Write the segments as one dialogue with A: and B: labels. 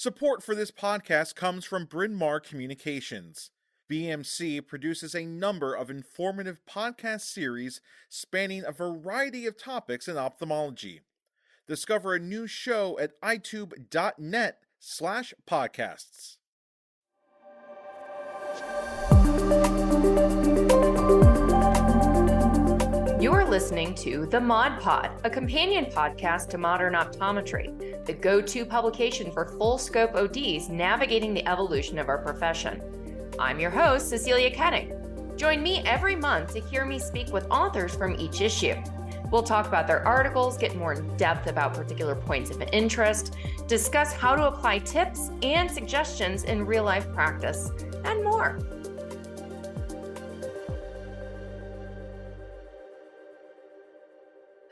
A: Support for this podcast comes from Bryn Mawr Communications. BMC produces a number of informative podcast series spanning a variety of topics in ophthalmology. Discover a new show at itube.net/podcasts.
B: You're listening to The Mod Pod, a companion podcast to Modern Optometry, the go-to publication for full-scope ODs navigating the evolution of our profession. I'm your host, Cecelia Koetting. Join me every month to hear me speak with authors from each issue. We'll talk about their articles, get more in depth about particular points of interest, discuss how to apply tips and suggestions in real-life practice, and more.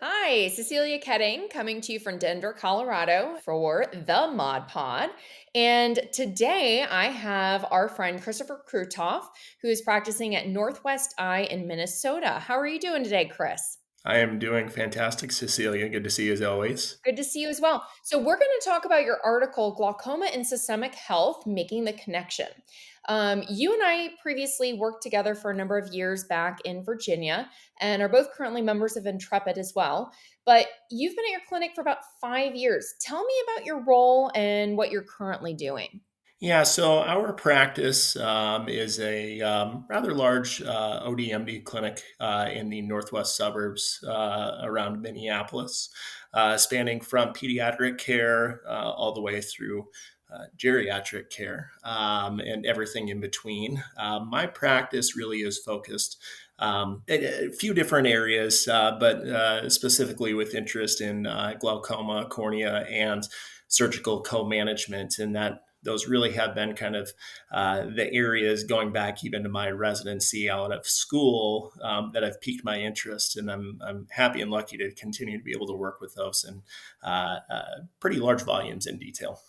B: Hi, Cecelia Koetting coming to you from Denver, Colorado for the Mod Pod. And today I have our friend Christopher Kruthoff, who is practicing at Northwest Eye in Minnesota. How are you doing today, Chris?
C: I am doing fantastic, Cecelia. Good to see you as always.
B: Good to see you as well. So we're going to talk about your article, Glaucoma and Systemic Health, Making the Connection. You and I previously worked together for a number of years back in Virginia and are both currently members of Intrepid as well. But you've been at your clinic for about 5 years. Tell me about your role and what you're currently doing.
C: Yeah, so our practice is a rather large ODMD clinic in the northwest suburbs around Minneapolis, spanning from pediatric care all the way through geriatric care and everything in between. My practice really is focused in a few different areas, but specifically with interest in glaucoma, cornea, and surgical co-management, and that those really have been kind of the areas going back even to my residency out of school that have piqued my interest. And I'm happy and lucky to continue to be able to work with those in pretty large volumes in detail.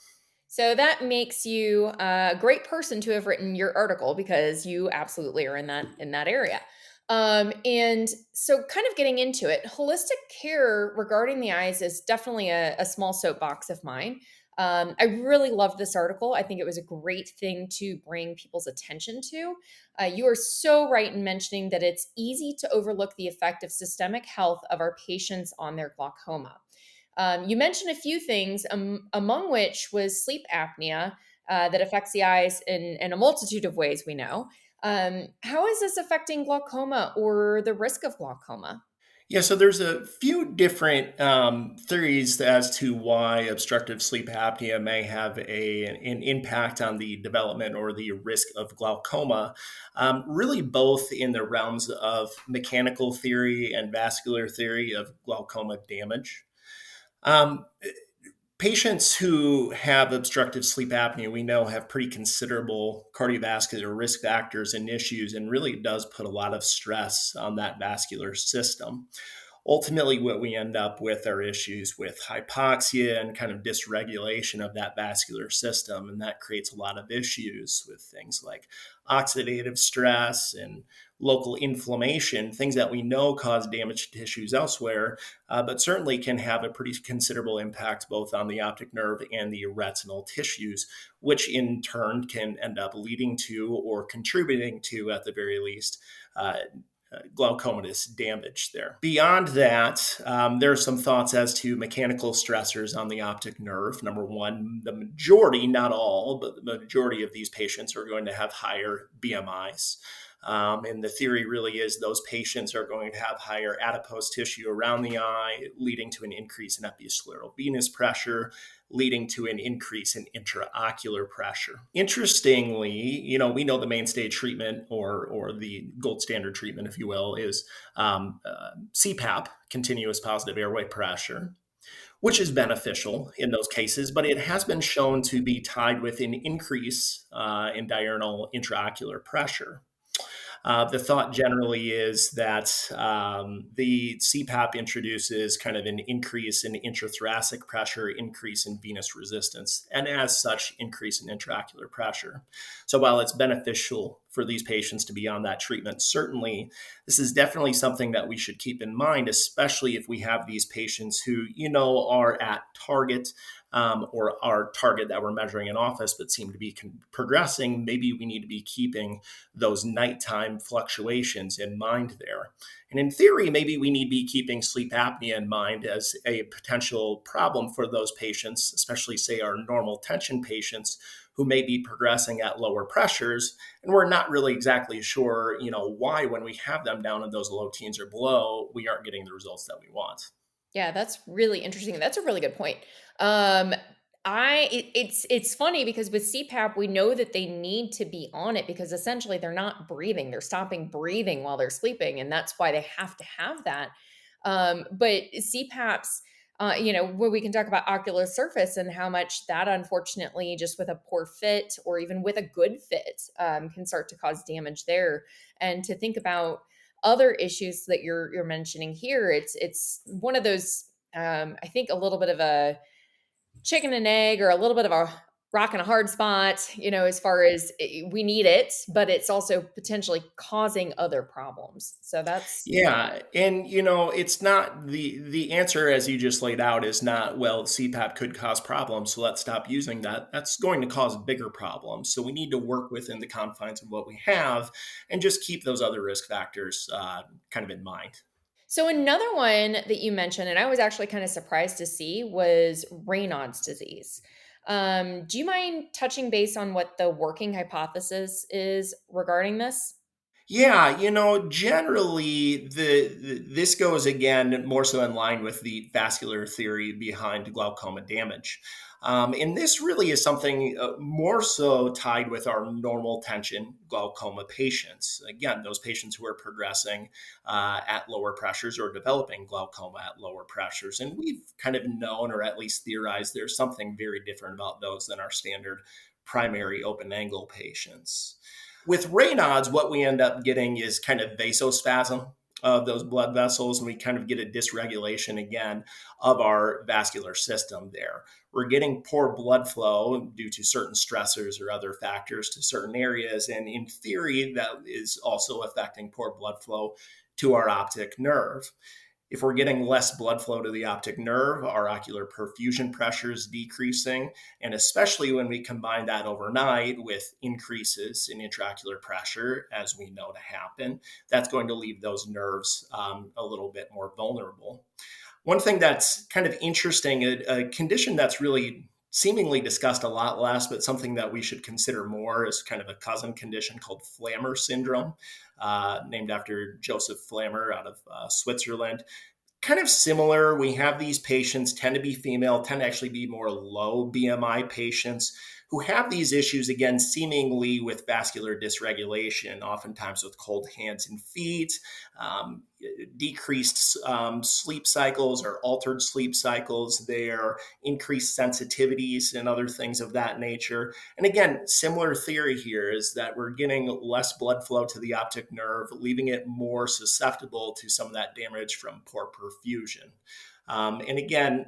B: So that makes you a great person to have written your article because you absolutely are in that area. And so kind of getting into it, holistic care regarding the eyes is definitely a small soapbox of mine. I really loved this article. I think it was a great thing to bring people's attention to. You are so right in mentioning that it's easy to overlook the effect of systemic health of our patients on their glaucoma. You mentioned a few things, among which was sleep apnea that affects the eyes in a multitude of ways we know. How is this affecting glaucoma or the risk of glaucoma?
C: Yeah, so there's a few different theories as to why obstructive sleep apnea may have an impact on the development or the risk of glaucoma, really both in the realms of mechanical theory and vascular theory of glaucoma damage. Um, Patients who have obstructive sleep apnea, we know, have pretty considerable cardiovascular risk factors and issues, and really does put a lot of stress on that vascular system. Ultimately, what we end up with are issues with hypoxia and kind of dysregulation of that vascular system. And that creates a lot of issues with things like oxidative stress and local inflammation, things that we know cause damage to tissues elsewhere, but certainly can have a pretty considerable impact both on the optic nerve and the retinal tissues, which in turn can end up leading to or contributing to, at the very least, glaucomatous damage there. Beyond that, there are some thoughts as to mechanical stressors on the optic nerve. Number one, the majority, not all, but the majority of these patients are going to have higher BMIs. And the theory really is those patients are going to have higher adipose tissue around the eye, leading to an increase in episcleral venous pressure, leading to an increase in intraocular pressure. Interestingly, we know the mainstay treatment or the gold standard treatment, if you will, is CPAP, continuous positive airway pressure, which is beneficial in those cases, but it has been shown to be tied with an increase in diurnal intraocular pressure. The thought generally is that the CPAP introduces kind of an increase in intrathoracic pressure, increase in venous resistance, and as such, increase in intraocular pressure. So while it's beneficial for these patients to be on that treatment. Certainly, this is definitely something that we should keep in mind, especially if we have these patients who, are at target or our target that we're measuring in office, but seem to be progressing. Maybe we need to be keeping those nighttime fluctuations in mind there. And in theory, maybe we need to be keeping sleep apnea in mind as a potential problem for those patients, especially, say, our normal tension patients who may be progressing at lower pressures. And we're not really exactly sure, why when we have them down in those low teens or below, we aren't getting the results that we want.
B: Yeah, that's really interesting. That's a really good point. Um, it's funny because with CPAP, we know that they need to be on it because essentially they're not breathing. They're stopping breathing while they're sleeping, and that's why they have to have that. But CPAPs, where we can talk about ocular surface and how much that, unfortunately, just with a poor fit or even with a good fit, can start to cause damage there. And to think about other issues that you're mentioning here, it's one of those, I think, a little bit of a chicken and egg, or a little bit of a rock and a hard spot, as far as we need it, but it's also potentially causing other problems. So that's,
C: Yeah, and it's not the answer as you just laid out is not, well, CPAP could cause problems, so let's stop using that. That's going to cause bigger problems. So we need to work within the confines of what we have and just keep those other risk factors kind of in mind.
B: so another one that you mentioned, and I was actually kind of surprised to see, was Raynaud's disease. Do you mind touching base on what the working hypothesis is regarding this?
C: Yeah, generally this goes again more so in line with the vascular theory behind glaucoma damage. And this really is something more so tied with our normal tension glaucoma patients. Again, those patients who are progressing at lower pressures or developing glaucoma at lower pressures. And we've kind of known, or at least theorized, there's something very different about those than our standard primary open angle patients. With Raynaud's, what we end up getting is kind of vasospasm of those blood vessels, and we kind of get a dysregulation again of our vascular system there. We're getting poor blood flow due to certain stressors or other factors to certain areas, and in theory, that is also affecting poor blood flow to our optic nerve. If we're getting less blood flow to the optic nerve, our ocular perfusion pressure is decreasing. And especially when we combine that overnight with increases in intraocular pressure, as we know to happen, that's going to leave those nerves a little bit more vulnerable. One thing that's kind of interesting, a condition that's really seemingly discussed a lot less, but something that we should consider more, is kind of a cousin condition called Flammer syndrome, named after Joseph Flammer out of Switzerland. Kind of similar. We have these patients, tend to be female, tend to actually be more low BMI patients who have these issues, again, seemingly with vascular dysregulation, oftentimes with cold hands and feet, decreased sleep cycles or altered sleep cycles there, increased sensitivities and other things of that nature. And again, similar theory here is that we're getting less blood flow to the optic nerve, leaving it more susceptible to some of that damage from poor perfusion. And again,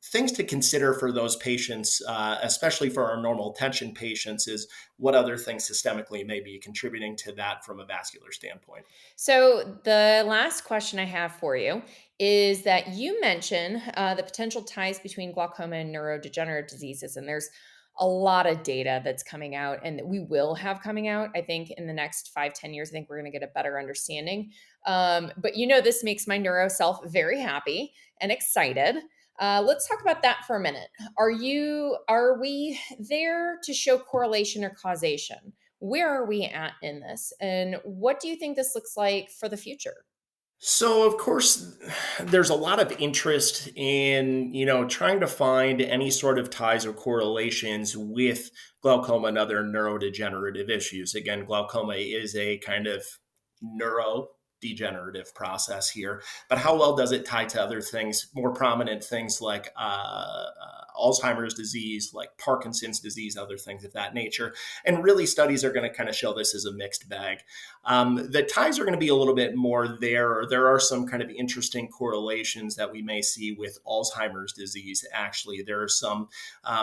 C: things to consider for those patients, especially for our normal tension patients, is what other things systemically may be contributing to that from a vascular standpoint.
B: So the last question I have for you is that you mentioned the potential ties between glaucoma and neurodegenerative diseases, and there's a lot of data that's coming out, and that we will have coming out. I think in the next 5-10 years, I think we're going to get a better understanding. But this makes my neuro self very happy and excited. Let's talk about that for a minute. Are we there to show correlation or causation? Where are we at in this? And what do you think this looks like for the future?
C: So, of course, there's a lot of interest in, trying to find any sort of ties or correlations with glaucoma and other neurodegenerative issues. Again, glaucoma is a kind of neuro degenerative process here, but how well does it tie to other things, more prominent things like Alzheimer's disease, like Parkinson's disease, other things of that nature. And really, studies are going to kind of show this as a mixed bag. The ties are going to be a little bit more there. There are some kind of interesting correlations that we may see with Alzheimer's disease. Actually, there are some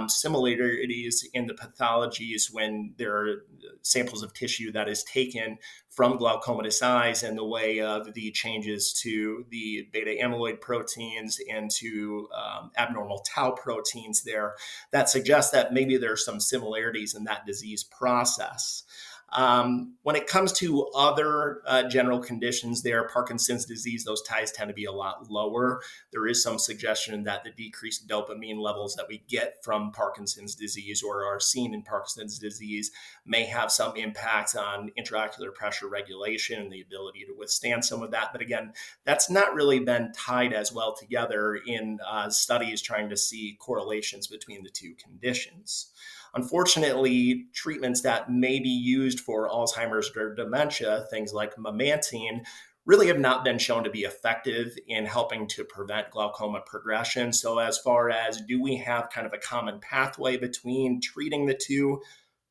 C: similarities in the pathologies when there are samples of tissue that is taken from glaucomatous eyes and the way of the changes to the beta amyloid proteins and to abnormal tau proteins there that suggest that maybe there are some similarities in that disease process. When it comes to other general conditions there, Parkinson's disease, those ties tend to be a lot lower. There is some suggestion that the decreased dopamine levels that we get from Parkinson's disease or are seen in Parkinson's disease may have some impact on intraocular pressure regulation and the ability to withstand some of that. But again, that's not really been tied as well together in studies trying to see correlations between the two conditions. Unfortunately, treatments that may be used for Alzheimer's or dementia, things like memantine, really have not been shown to be effective in helping to prevent glaucoma progression. So as far as do we have kind of a common pathway between treating the two,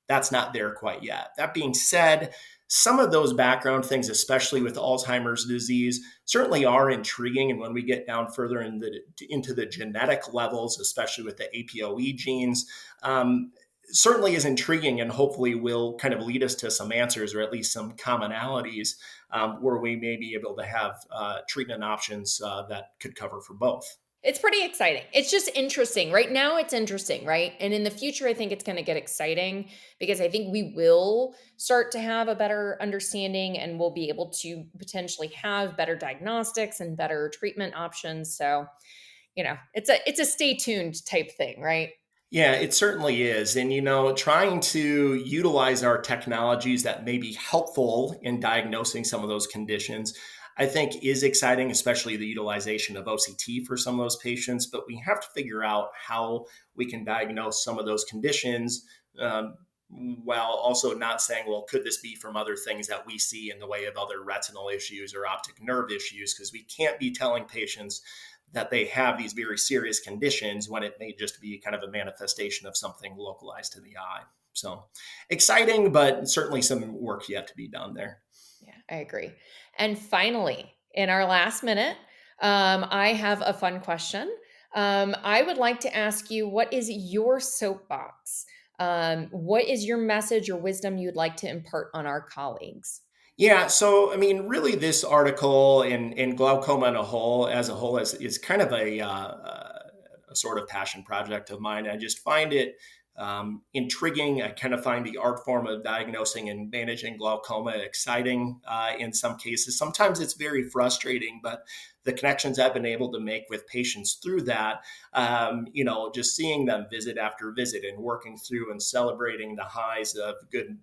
C: that's not there quite yet. That being said, some of those background things, especially with Alzheimer's disease, certainly are intriguing. And when we get down further into the genetic levels, especially with the APOE genes, certainly is intriguing and hopefully will kind of lead us to some answers or at least some commonalities where we may be able to have treatment options that could cover for both.
B: It's pretty exciting. It's just interesting. Right now, it's interesting, right? And in the future, I think it's going to get exciting because I think we will start to have a better understanding and we'll be able to potentially have better diagnostics and better treatment options. So, it's a stay tuned type thing, right?
C: Yeah, it certainly is. And, trying to utilize our technologies that may be helpful in diagnosing some of those conditions, I think is exciting, especially the utilization of OCT for some of those patients. But we have to figure out how we can diagnose some of those conditions while also not saying, well, could this be from other things that we see in the way of other retinal issues or optic nerve issues? Because we can't be telling patients that they have these very serious conditions when it may just be kind of a manifestation of something localized to the eye. So exciting, but certainly some work yet to be done there.
B: Yeah, I agree. And finally, in our last minute, I have a fun question. I would like to ask you, what is your soapbox? What is your message or wisdom you'd like to impart on our colleagues?
C: Yeah, so I mean, really, this article in glaucoma as a whole is kind of a sort of passion project of mine. I just find it intriguing. I kind of find the art form of diagnosing and managing glaucoma exciting in some cases. Sometimes it's very frustrating, but the connections I've been able to make with patients through that, just seeing them visit after visit and working through and celebrating the highs of good,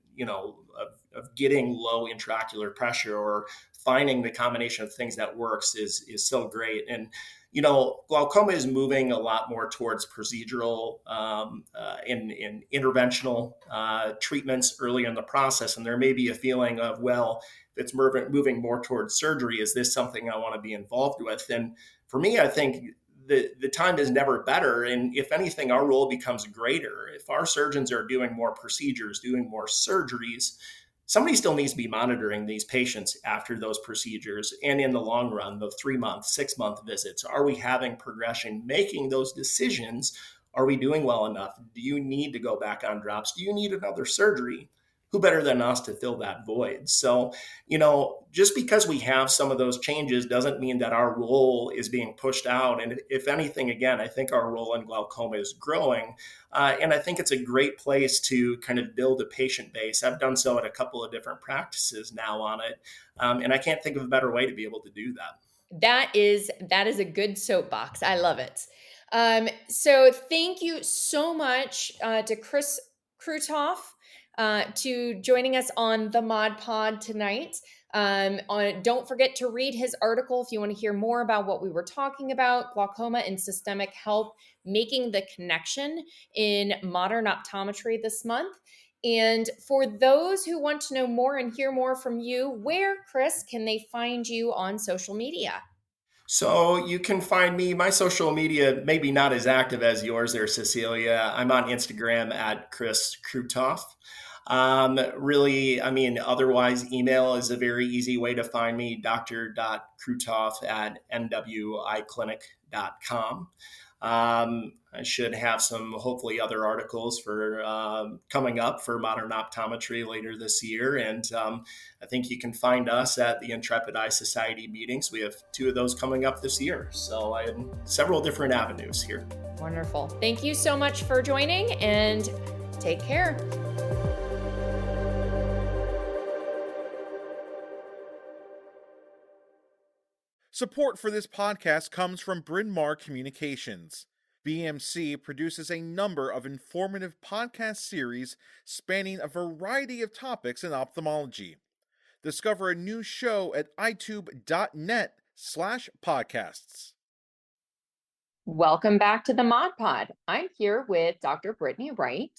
C: of getting low intraocular pressure or finding the combination of things that works is so great. And glaucoma is moving a lot more towards procedural and interventional treatments early in the process. And there may be a feeling of, well, if it's moving more towards surgery, is this something I want to be involved with? And for me, I think the time is never better. And if anything, our role becomes greater. If our surgeons are doing more procedures, doing more surgeries, somebody still needs to be monitoring these patients after those procedures and in the long run, the 3-month, 6-month visits. Are we having progression, making those decisions? Are we doing well enough? Do you need to go back on drops? Do you need another surgery? Who better than us to fill that void? So, just because we have some of those changes doesn't mean that our role is being pushed out. And if anything, again, I think our role in glaucoma is growing. And I think it's a great place to kind of build a patient base. I've done so at a couple of different practices now on it. And I can't think of a better way to be able to do that.
B: That is a good soapbox. I love it. So thank you so much to Chris Kruthoff to joining us on the Mod Pod tonight. Don't forget to read his article if you want to hear more about what we were talking about, glaucoma and systemic health, making the connection in Modern Optometry this month. And for those who want to know more and hear more from you, where, Chris, can they find you on social media?
C: So you can find me, my social media, maybe not as active as yours there, Cecelia. I'm on Instagram at Chris Kruthoff. Really, I mean, otherwise, email is a very easy way to find me, dr.kruthoff at nwiclinic.com. I should have some, hopefully, other articles for coming up for Modern Optometry later this year. And I think you can find us at the Intrepid Eye Society meetings. We have 2 of those coming up this year. So I have several different avenues here.
B: Wonderful. Thank you so much for joining, and take care.
A: Support for this podcast comes from Bryn Mawr Communications. BMC produces a number of informative podcast series spanning a variety of topics in ophthalmology. Discover a new show at itube.net/podcasts.
B: Welcome back to the Mod Pod. I'm here with Dr. Brittany Wright.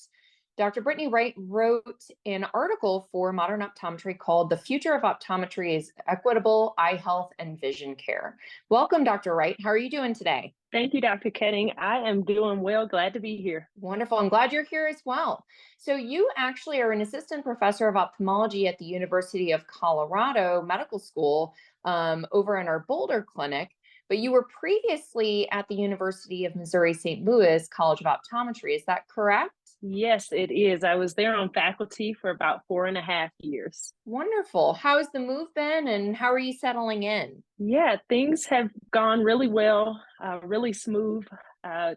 B: Dr. Brittany Wright wrote an article for Modern Optometry called "The Future of Optometry is Equitable Eye Health and Vision Care." Welcome, Dr. Wright. How are you doing today?
D: Thank you, Dr. Koetting. I am doing well. Glad to be here.
B: Wonderful. I'm glad you're here as well. So you actually are an assistant professor of ophthalmology at the University of Colorado Medical School over in our Boulder clinic, but you were previously at the University of Missouri St. Louis College of Optometry. Is that correct?
D: Yes, it is. I was there on faculty for about 4.5 years.
B: Wonderful. How has the move been, and how are you settling in?
D: Yeah, things have gone really well, really smooth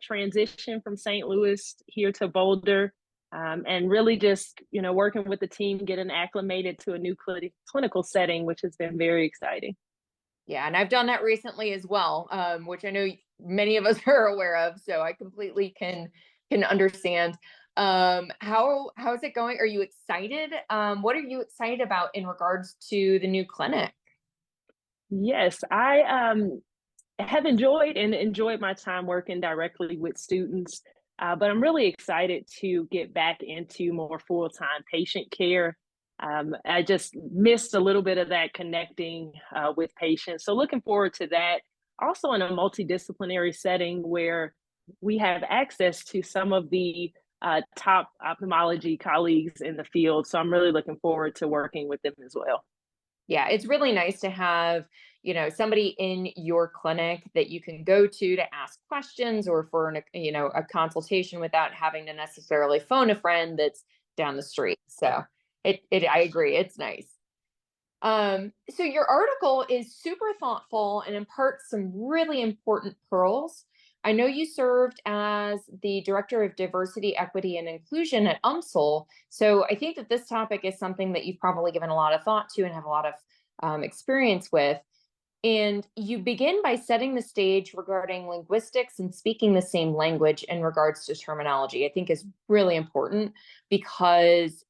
D: transition from St. Louis here to Boulder, and really just, working with the team, getting acclimated to a new clinical setting, which has been very exciting.
B: Yeah, and I've done that recently as well, which I know many of us are aware of, so I completely can understand. How's it going? Are you excited? What are you excited about in regards to the new clinic?
D: Yes, I have enjoyed my time working directly with students, but I'm really excited to get back into more full-time patient care. I just missed a little bit of that connecting with patients. So looking forward to that. Also in a multidisciplinary setting where we have access to some of the top ophthalmology colleagues in the field. So I'm really looking forward to working with them as well.
B: Yeah, it's really nice to have, somebody in your clinic that you can go to ask questions or for a consultation without having to necessarily phone a friend that's down the street. So I agree, it's nice. So your article is super thoughtful and imparts some really important pearls. I know you served as the Director of Diversity, Equity, and Inclusion at UMSL. So I think that this topic is something that you've probably given a lot of thought to and have a lot of experience with. And you begin by setting the stage regarding linguistics and speaking the same language in regards to terminology. I think is really important because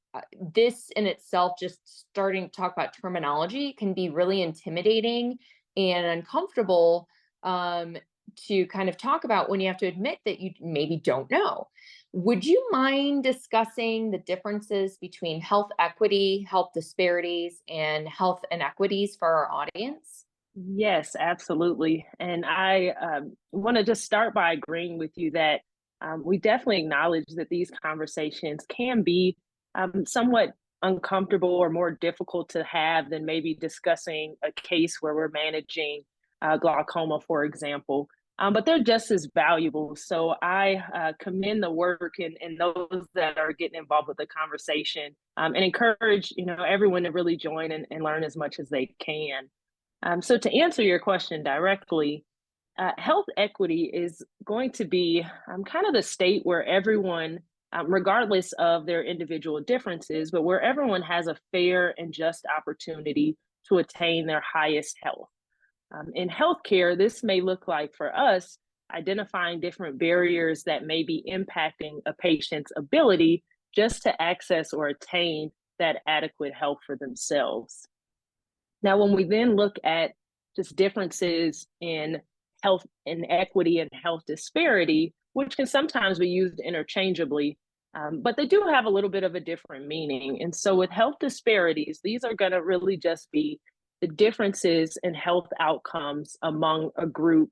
B: this in itself, just starting to talk about terminology, can be really intimidating and uncomfortable to kind of talk about when you have to admit that you maybe don't know. Would you mind discussing the differences between health equity, health disparities, and health inequities for our audience?
D: Yes, absolutely. And I want to just start by agreeing with you that we definitely acknowledge that these conversations can be somewhat uncomfortable or more difficult to have than maybe discussing a case where we're managing glaucoma, for example. But they're just as valuable. So I commend the work and those that are getting involved with the conversation, and encourage everyone to really join and learn as much as they can. So to answer your question directly, health equity is going to be kind of the state where everyone, regardless of their individual differences, but where everyone has a fair and just opportunity to attain their highest health. In healthcare, this may look like for us identifying different barriers that may be impacting a patient's ability just to access or attain that adequate health for themselves. Now, when we then look at just differences in health inequity and health disparity, which can sometimes be used interchangeably, but they do have a little bit of a different meaning. And so with health disparities, these are going to really just be the differences in health outcomes among a group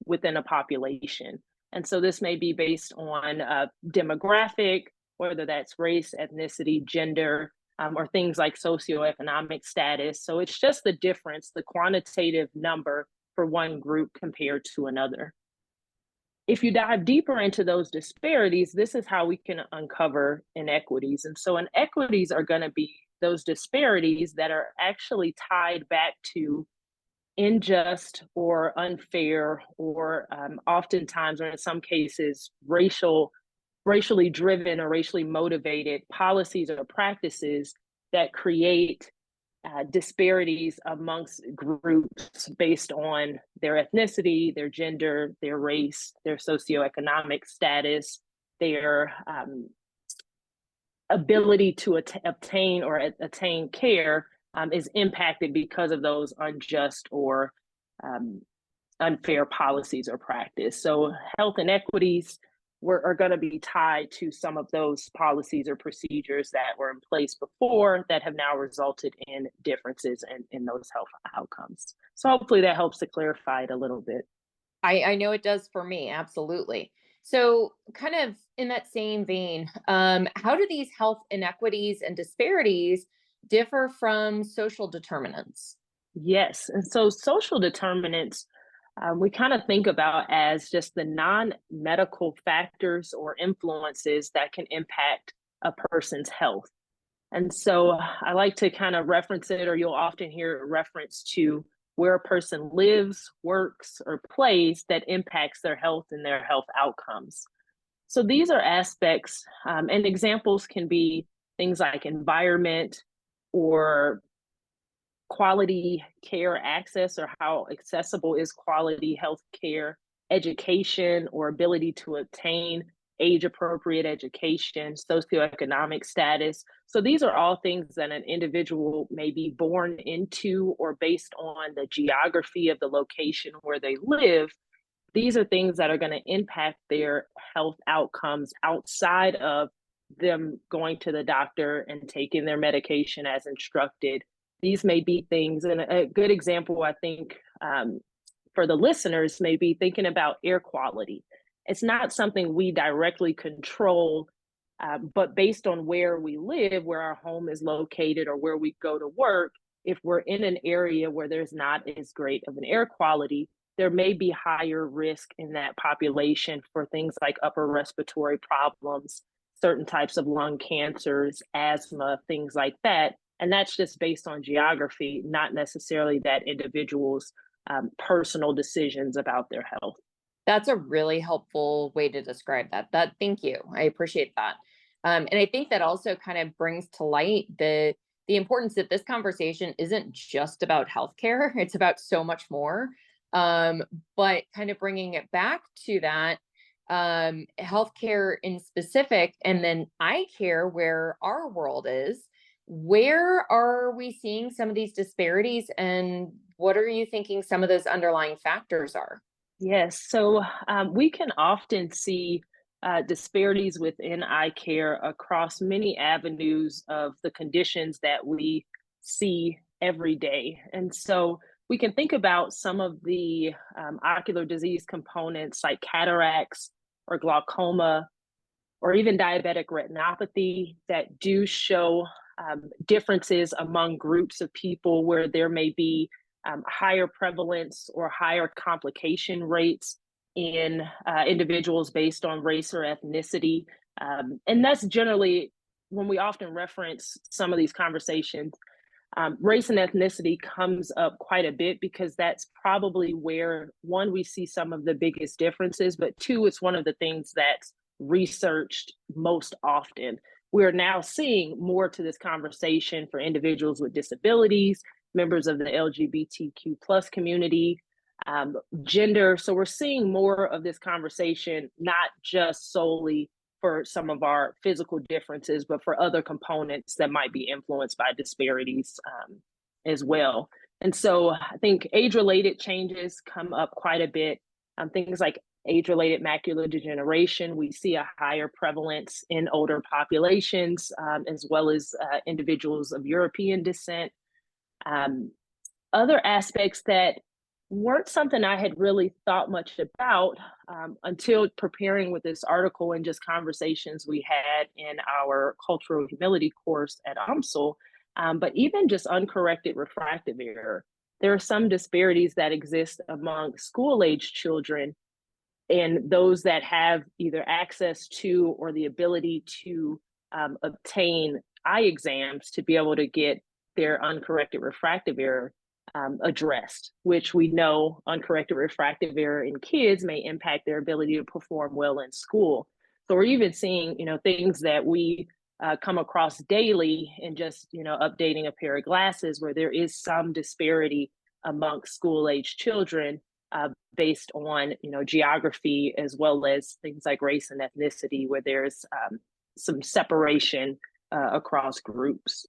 D: within a population. And so this may be based on demographic, whether that's race, ethnicity, gender, or things like socioeconomic status. So it's just the difference, the quantitative number for one group compared to another. If you dive deeper into those disparities, this is how we can uncover inequities. And so inequities are going to be those disparities that are actually tied back to unjust or unfair, or oftentimes, or in some cases, racially driven or racially motivated policies or practices that create disparities amongst groups based on their ethnicity, their gender, their race, their socioeconomic status, their ability to obtain or attain care is impacted because of those unjust or unfair policies or practice. So health inequities are going to be tied to some of those policies or procedures that were in place before that have now resulted in differences in those health outcomes. So hopefully that helps to clarify it a little bit.
B: I know it does for me, absolutely. So, kind of in that same vein, how do these health inequities and disparities differ from social determinants?
D: Yes, and so social determinants we kind of think about as just the non-medical factors or influences that can impact a person's health. And so I like to kind of reference it, or you'll often hear a reference to where a person lives, works, or plays that impacts their health and their health outcomes. So these are aspects, and examples can be things like environment or quality care access, or how accessible is quality health care, education or ability to obtain age appropriate education, socioeconomic status. So these are all things that an individual may be born into, or based on the geography of the location where they live. These are things that are going to impact their health outcomes outside of them going to the doctor and taking their medication as instructed. These may be things, and a good example, I think, for the listeners may be thinking about air quality. It's not something we directly control, but based on where we live, where our home is located, or where we go to work, if we're in an area where there's not as great of an air quality, there may be higher risk in that population for things like upper respiratory problems, certain types of lung cancers, asthma, things like that. And that's just based on geography, not necessarily that individual's personal decisions about their health.
B: That's a really helpful way to describe that. Thank you. I appreciate that. And I think that also kind of brings to light the importance that this conversation isn't just about healthcare. It's about so much more. But kind of bringing it back to that, healthcare in specific, and then eye care, where our world is. Where are we seeing some of these disparities, and what are you thinking some of those underlying factors are?
D: Yes, so we can often see disparities within eye care across many avenues of the conditions that we see every day. And so we can think about some of the ocular disease components like cataracts or glaucoma, or even diabetic retinopathy, that do show differences among groups of people, where there may be higher prevalence or higher complication rates in individuals based on race or ethnicity. And that's generally when we often reference some of these conversations. Race and ethnicity comes up quite a bit, because that's probably where, one, we see some of the biggest differences, but two, it's one of the things that's researched most often. We're now seeing more to this conversation for individuals with disabilities, members of the LGBTQ plus community, gender. So we're seeing more of this conversation, not just solely for some of our physical differences, but for other components that might be influenced by disparities as well. And so I think age-related changes come up quite a bit. Things like age-related macular degeneration. We see a higher prevalence in older populations, as well as individuals of European descent. Other aspects that weren't something I had really thought much about until preparing with this article and just conversations we had in our cultural humility course at UMSL, but even just uncorrected refractive error. There are some disparities that exist among school-age children and those that have either access to or the ability to obtain eye exams to be able to get their uncorrected refractive error addressed, which we know uncorrected refractive error in kids may impact their ability to perform well in school. So we're even seeing, things that we come across daily in just, updating a pair of glasses where there is some disparity amongst school-age children based on, geography, as well as things like race and ethnicity, where there's some separation across groups.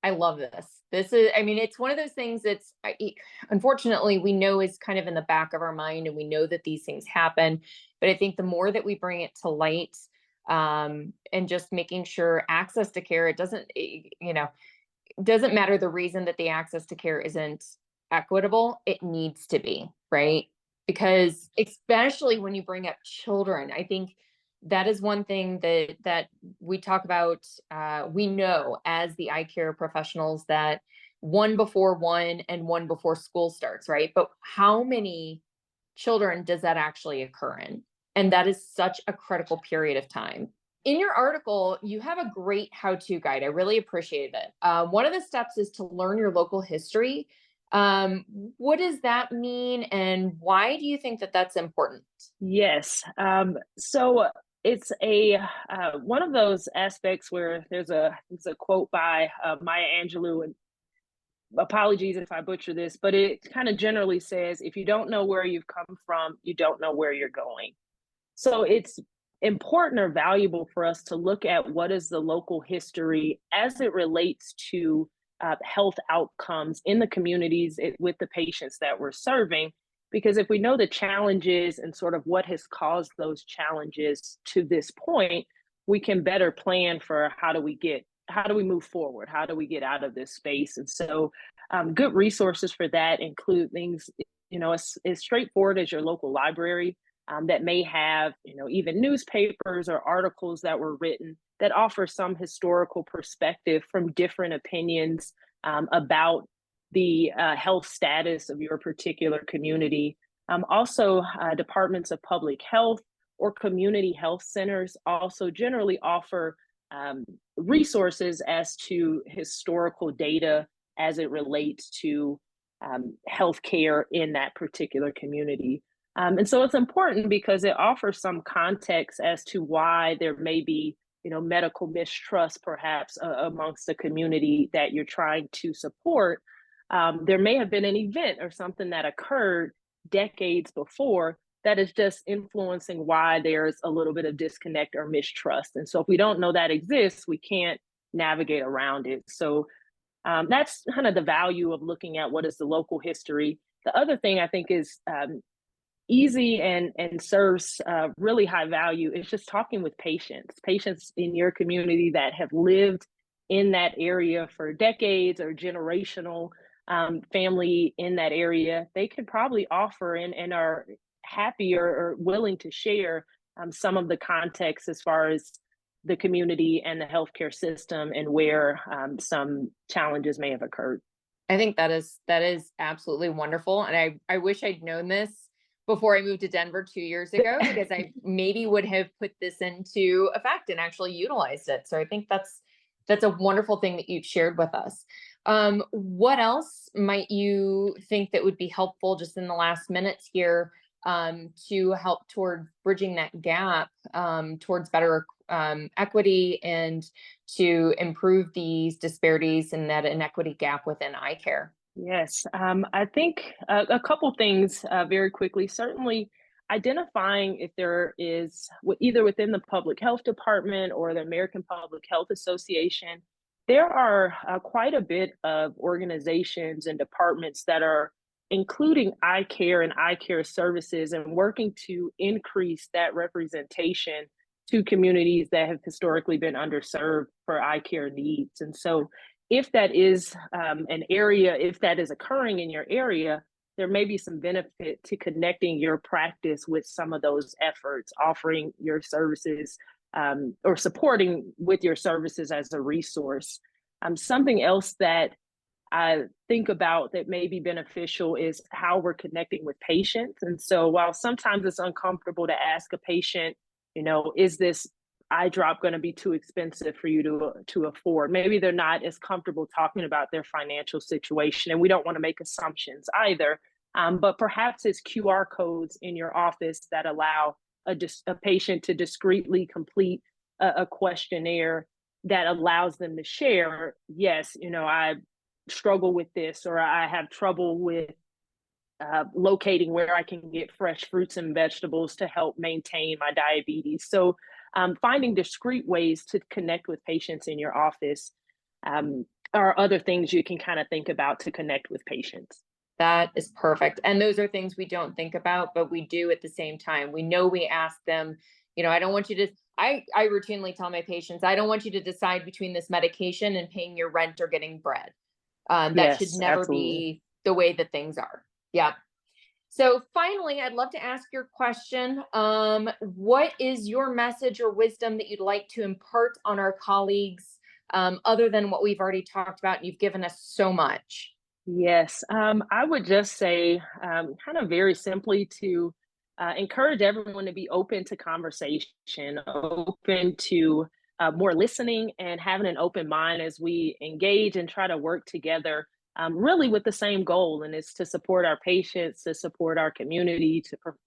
B: I love this. This is, I mean, it's one of those things that's unfortunately we know is kind of in the back of our mind, and we know that these things happen. But I think the more that we bring it to light, and just making sure access to care, it doesn't matter the reason that the access to care isn't equitable, it needs to be, right? Because especially when you bring up children, I think that is one thing that we talk about. We know as the eye care professionals that one before one and one before school starts, right? But how many children does that actually occur in? And that is such a critical period of time. In your article, you have a great how-to guide. I really appreciated it. One of the steps is to learn your local history. What does that mean, and why do you think that that's important?
D: Yes. So it's a one of those aspects where it's a quote by Maya Angelou, and apologies if I butcher this, but it kind of generally says, if you don't know where you've come from, you don't know where you're going. So it's important or valuable for us to look at what is the local history as it relates to health outcomes in the communities with the patients that we're serving. Because if we know the challenges and sort of what has caused those challenges to this point, we can better plan for how do we move forward? How do we get out of this space? And so good resources for that include things, as straightforward as your local library that may have, even newspapers or articles that were written that offer some historical perspective from different opinions about the health status of your particular community. Also, departments of public health or community health centers also generally offer resources as to historical data as it relates to healthcare in that particular community. And so it's important because it offers some context as to why there may be, medical mistrust perhaps amongst the community that you're trying to support. There may have been an event or something that occurred decades before that is just influencing why there's a little bit of disconnect or mistrust. And so if we don't know that exists, we can't navigate around it. So that's kind of the value of looking at what is the local history. The other thing I think is easy and serves really high value is just talking with patients in your community that have lived in that area for decades or generational family in that area. They could probably offer and are happy or willing to share some of the context as far as the community and the healthcare system and where some challenges may have occurred.
B: I think that is absolutely wonderful. And I wish I'd known this before I moved to Denver 2 years ago, because I maybe would have put this into effect and actually utilized it. So I think that's a wonderful thing that you've shared with us. What else might you think that would be helpful just in the last minutes here to help toward bridging that gap towards better equity and to improve these disparities and that inequity gap within eye care?
D: Yes, I think a couple things very quickly. Certainly, identifying if there is either within the public health department or the American Public Health Association, there are quite a bit of organizations and departments that are including eye care and eye care services and working to increase that representation to communities that have historically been underserved for eye care needs. And so if that is an area, if that is occurring in your area, there may be some benefit to connecting your practice with some of those efforts, offering your services or supporting with your services as a resource. Something else that I think about that may be beneficial is how we're connecting with patients. And so while sometimes it's uncomfortable to ask a patient, is this eye drop going to be too expensive for you to afford? Maybe they're not as comfortable talking about their financial situation, and we don't want to make assumptions either. But perhaps it's QR codes in your office that allow a patient to discreetly complete a questionnaire that allows them to share, yes, I struggle with this, or I have trouble with locating where I can get fresh fruits and vegetables to help maintain my diabetes. So finding discrete ways to connect with patients in your office are other things you can kind of think about to connect with patients.
B: That is perfect. And those are things we don't think about, but we do at the same time. We know we ask them, I don't want you to, I routinely tell my patients, I don't want you to decide between this medication and paying your rent or getting bread. That
D: Yes,
B: should never
D: absolutely.
B: be the way that things are. Yeah. So finally, I'd love to ask your question. What is your message or wisdom that you'd like to impart on our colleagues, other than what we've already talked about? And you've given us so much.
D: Yes, I would just say, kind of very simply, to encourage everyone to be open to conversation, open to more listening, and having an open mind as we engage and try to work together, really with the same goal, and it's to support our patients, to support our community,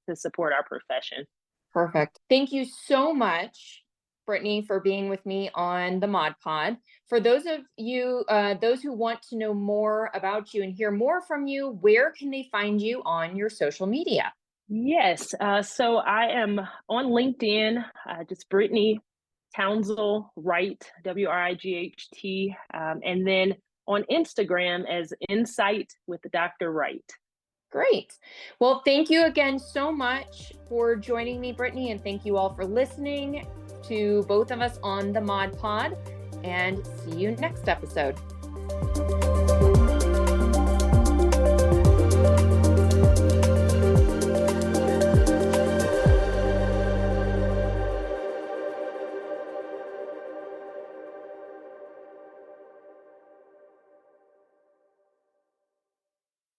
D: to support our profession.
B: Perfect. Thank you so much, Brittany, for being with me on the Mod Pod. For those of you, those who want to know more about you and hear more from you, where can they find you on your social media?
D: Yes, so I am on LinkedIn, just Brittany Townsell Wright, Wright, and then on Instagram as Insight with Dr. Wright.
B: Great. Well, thank you again so much for joining me, Brittany, and thank you all for listening to both of us on the Mod Pod, and see you next episode.